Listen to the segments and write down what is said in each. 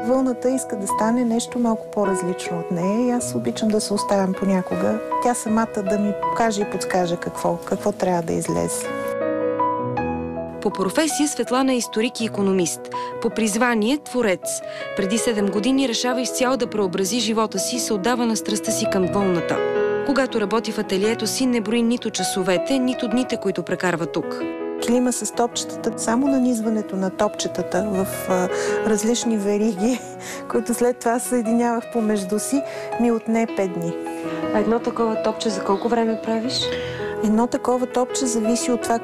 Вълната иска да стане нещо малко по-различно от нея и аз обичам да се оставям понякога. Тя самата да ми каже и подскаже какво трябва да излезе. По професия Светлана е историк и икономист. По призвание – творец. Преди 7 години решава изцяло да преобрази живота си и се отдава на страстта си към вълната. Когато работи в ателието си, не брои нито часовете, нито дните, които прекарва тук. Килима с топчетата, само нанизването на топчетата в различни вериги, които след това съединявах помежду си, ми отне 5 дни. А едно такова топче за колко време правиш? Едно такова топче зависи от това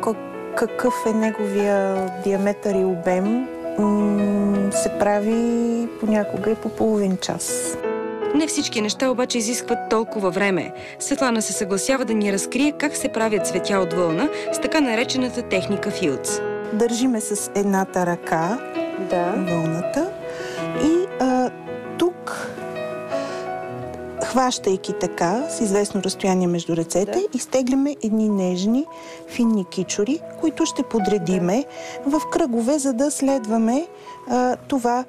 какъв е неговия диаметър и обем. Се прави понякога и по половин час. Не всички неща обаче изискват толкова време. Светлана се съгласява да ни разкрие как се правят цветя от вълна с така наречената техника Филдс. Държиме с едната ръка вълната и тук, хващайки така, с известно разстояние между ръцете, изтегляме едни нежни, финни кичури, които ще подредиме в кръгове, за да следваме това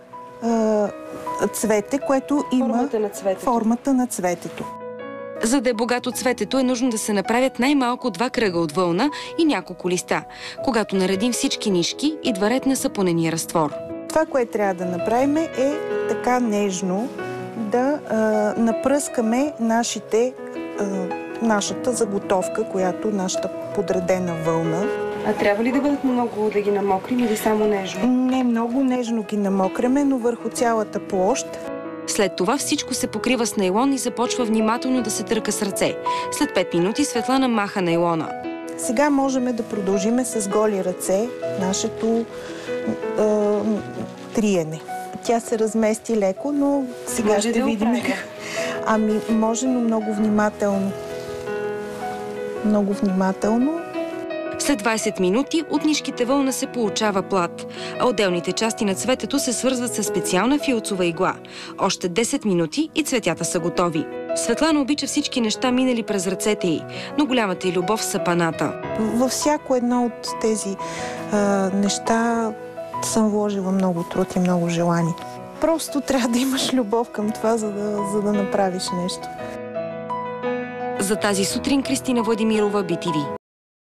цвете, което има формата на цветето. За да е богато цветето, е нужно да се направят най-малко 2 кръга от вълна и няколко листа. Когато наредим всички нишки, идва ред на сапунения разтвор. Това, което трябва да направим, е така нежно да напръскаме нашата заготовка, нашата подредена вълна. А трябва ли да бъдат много да ги намокрим или само нежно? Не, много нежно ги намокреме, но върху цялата площ. След това всичко се покрива с нейлон и започва внимателно да се търка с ръце. След 5 минути Светлана маха нейлона. Сега можем да продължим с голи ръце нашето триене. Тя се размести леко, но сега ще видим. Ами, може, но много внимателно. Много внимателно. След 20 минути от нишките вълна се получава плат, а отделните части на цветето се свързват с специална филцова игла. Още 10 минути и цветята са готови. Светлана обича всички неща минали през ръцете й, но голямата й любов са паната. Във всяко едно от тези неща съм вложила много труд и много желание. Просто трябва да имаш любов към това, за да направиш нещо. За тази сутрин Кристина Владимирова, BTV.